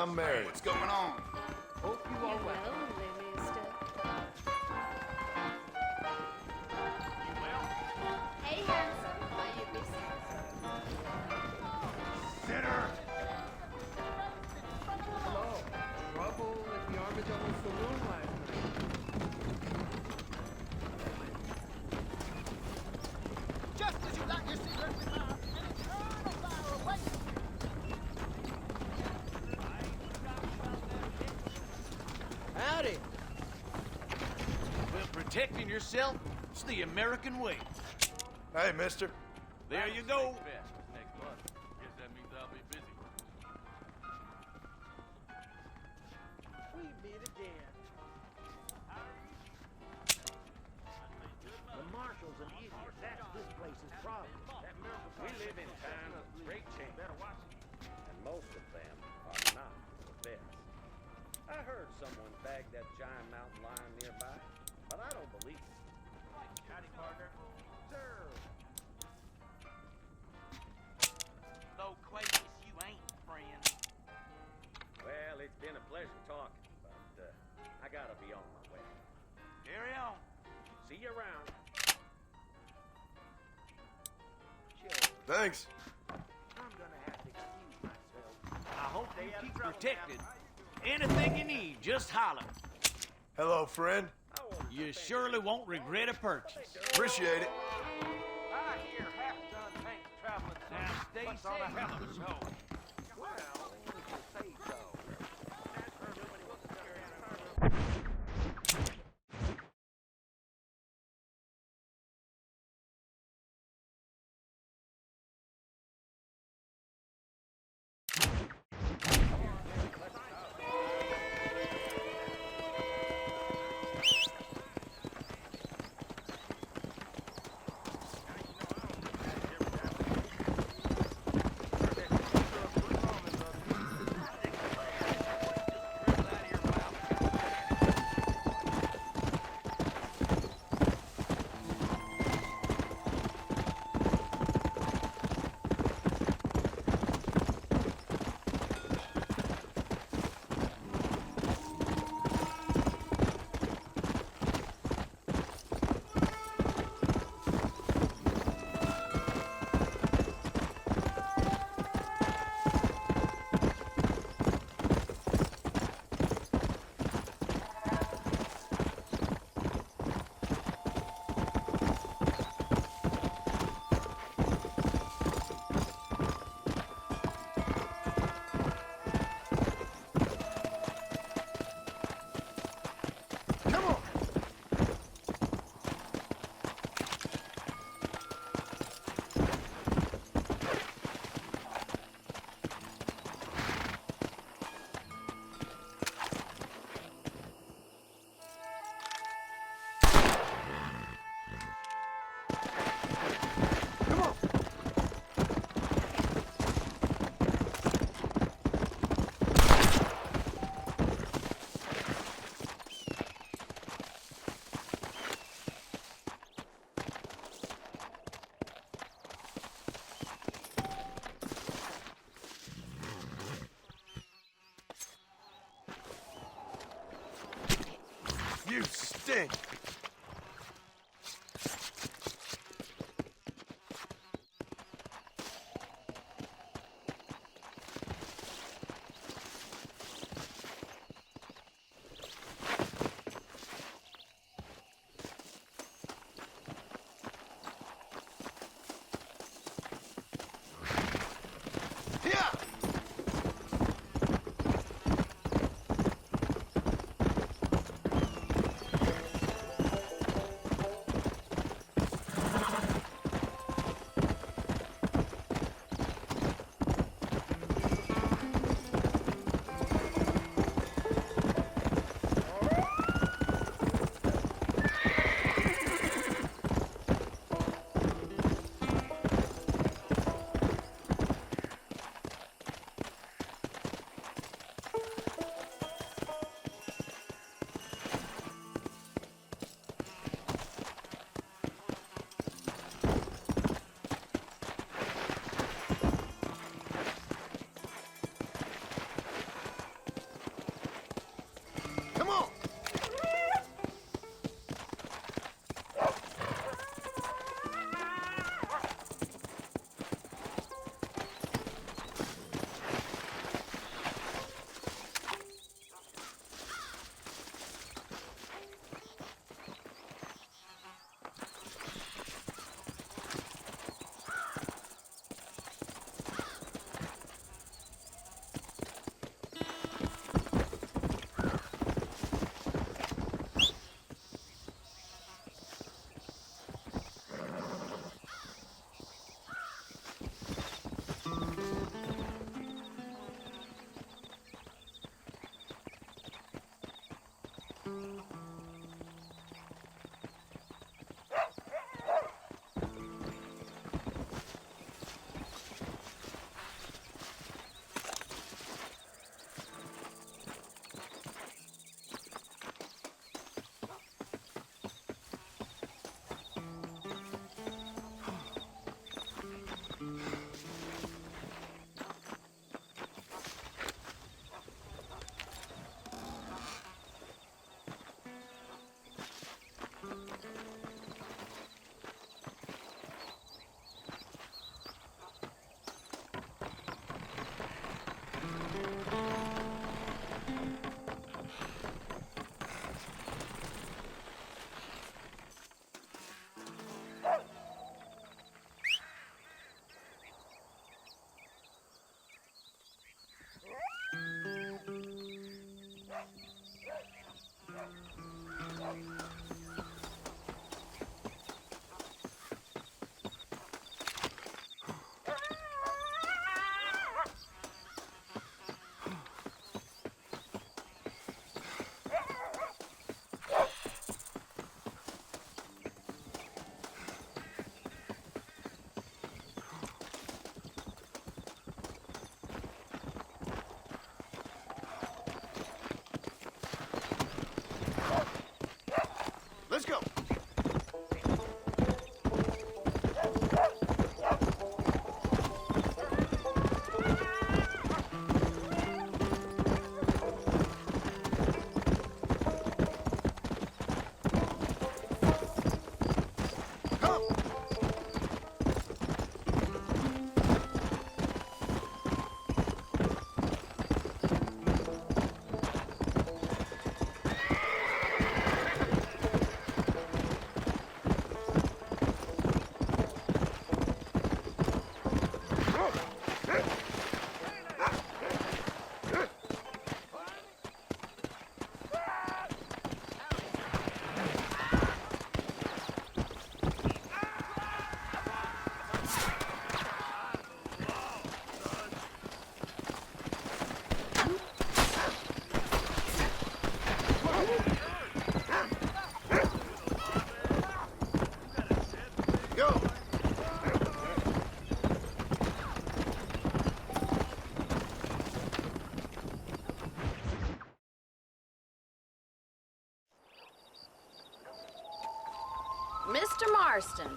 I'm married. What's going on? Hope you are well. Lonely, mister. You well? Hey, handsome. Are you busy? Sinner! Hello. Trouble at the Armadillo Saloon last night. Just as you got your secret with an eternal fire away. Howdy. Well, protecting yourself is the American way. Hey, mister. There you go. Next month. Guess that means I'll be busy. We meet again. The marshals and idiots, that's this place's problem. We live in times of great change, and most of them are not the best. I heard someone bagged that giant mountain lion nearby, but I don't believe it. Howdy, partner. Sir, Though Quakus, you ain't, friend. well, it's been a pleasure talking, but I gotta be on my way. Carry on. See you around. Thanks. I'm gonna have to excuse myself. I hope you keep protected. Anything you need, just holler. Hello, friend. You surely won't regret a purchase. Appreciate it. I hear half-ton tanks traveling Now stay What's on a safe. hell of a show? Well, if you say so. Come on. Come on. You stink. Yeah. Marston,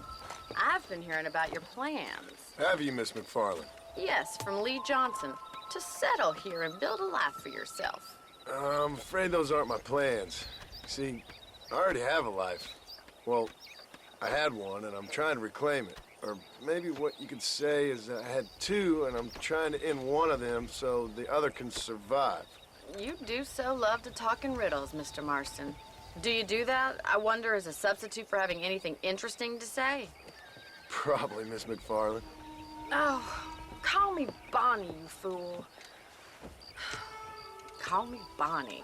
I've been hearing about your plans. Have you, Miss McFarland? Yes, from Lee Johnson, to settle here and build a life for yourself. I'm afraid those aren't my plans. See, I already have a life. Well, I had one, and I'm trying to reclaim it. Or maybe what you could say is I had two, and I'm trying to end one of them so the other can survive. You do so love to talk in riddles, Mr. Marston. Do you do that, I wonder, as a substitute for having anything interesting to say? Probably, Miss McFarland. Oh, call me Bonnie, you fool. Call me Bonnie.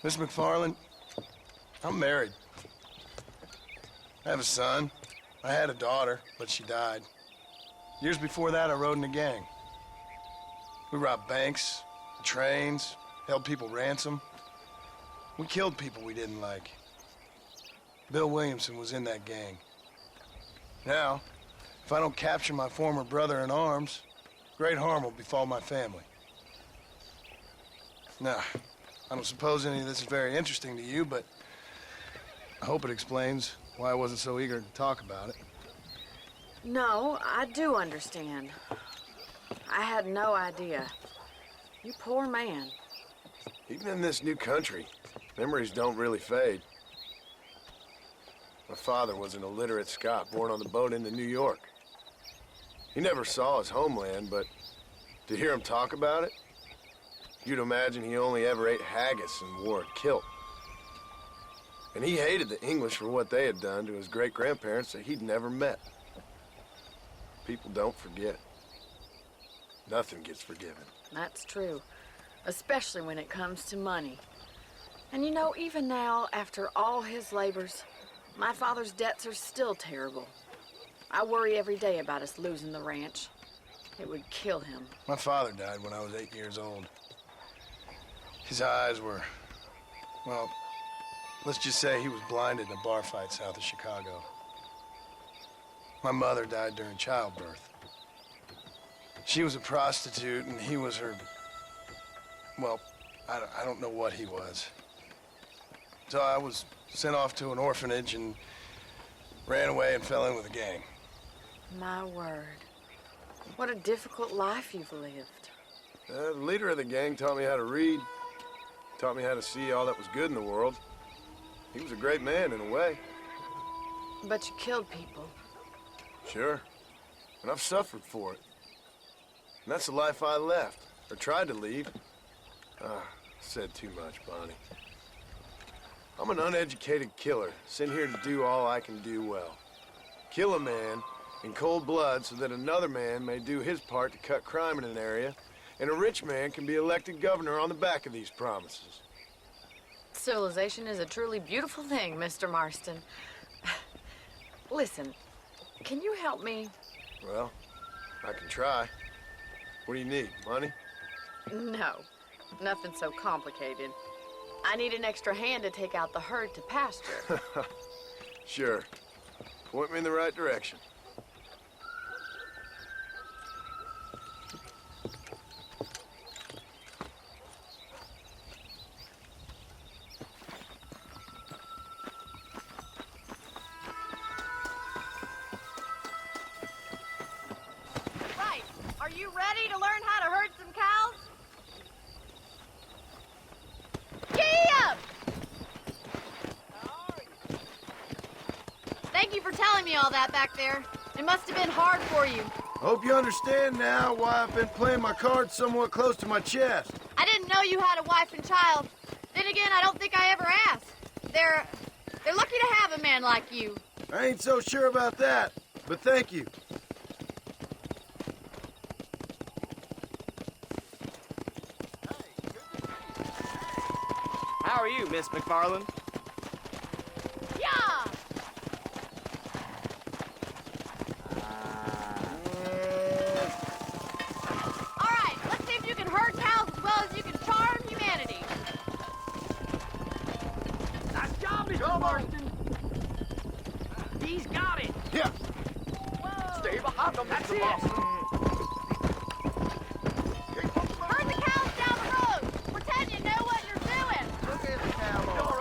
Miss McFarland, I'm married. I have a son. I had a daughter, but she died. Years before that, I rode in a gang. We robbed banks, trains, held people ransom. We killed people we didn't like. Bill Williamson was in that gang. Now, if I don't capture my former brother in arms, great harm will befall my family. Now, I don't suppose any of this is very interesting to you, but I hope it explains why I wasn't so eager to talk about it. No, I do understand. I had no idea. You poor man. Even in this new country, memories don't really fade. My father was an illiterate Scot born on the boat into New York. He never saw his homeland, but to hear him talk about it, you'd imagine he only ever ate haggis and wore a kilt. And he hated the English for what they had done to his great-grandparents that he'd never met. People don't forget. Nothing gets forgiven. That's true, especially when it comes to money. And you know, even now, after all his labors, my father's debts are still terrible. I worry every day about us losing the ranch. It would kill him. My father died when I was 8 years old. His eyes were, well, let's just say he was blinded in a bar fight south of Chicago. My mother died during childbirth. She was a prostitute, and he was her, well, I don't know what he was. So I was sent off to an orphanage and ran away and fell in with a gang. My word. What a difficult life you've lived. The leader of the gang taught me how to read, taught me how to see all that was good in the world. He was a great man in a way. But you killed people. Sure. And I've suffered for it. And that's the life I left, or tried to lead. Said too much, Bonnie. I'm an uneducated killer, sent here to do all I can do well. Kill a man in cold blood so that another man may do his part to cut crime in an area, and a rich man can be elected governor on the back of these promises. Civilization is a truly beautiful thing, Mr. Marston. Listen, can you help me? Well, I can try. What do you need, money? No, nothing so complicated. I need an extra hand to take out the herd to pasture. Sure. Point me in the right direction. Right. Are you ready to learn how to herd some cows? Gee up! Thank you for telling me all that back there. It must have been hard for you. Hope you understand now why I've been playing my cards somewhat close to my chest. I didn't know you had a wife and child. Then again, I don't think I ever asked. They're lucky to have a man like you. I ain't so sure about that, but thank you. How are you, Miss McFarland? Yeah! All right, let's see if you can herd cows as well as you can charm humanity. Nice job, Mr. Marston. He's got it. Yeah. Stay behind them, That's Mr. it. Boston. Herd the cows down the road. Pretend you know what you're doing. Look at the cowboy.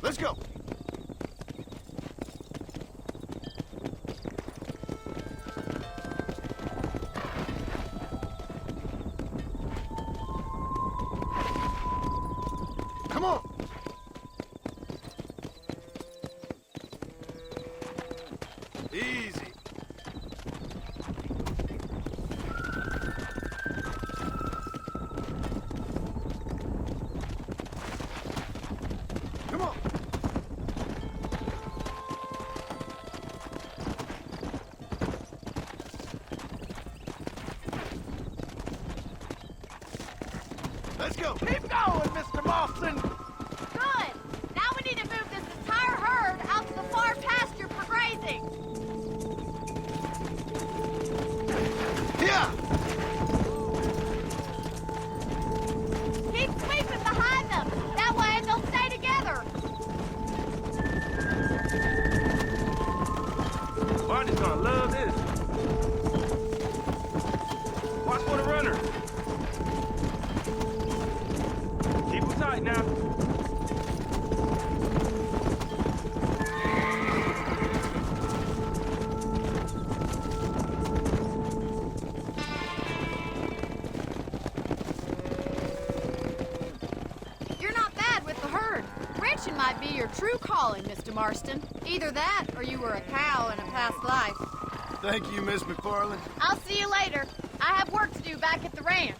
Let's go. Come on. Easy. Come on. Let's go. Keep going, Mr. Marston. Good. Now we need to move this entire herd out to the far pasture for grazing. Here. Keep sweeping behind them. That way they'll stay together. Barney's gonna love this. Watch for the runner. Keep him tight now. You're not bad with the herd. Ranching might be your true calling, Mr. Marston. Either that or you were a cow in a past life. Thank you, Miss McFarland. I'll see you later. I have work to do back at the ranch.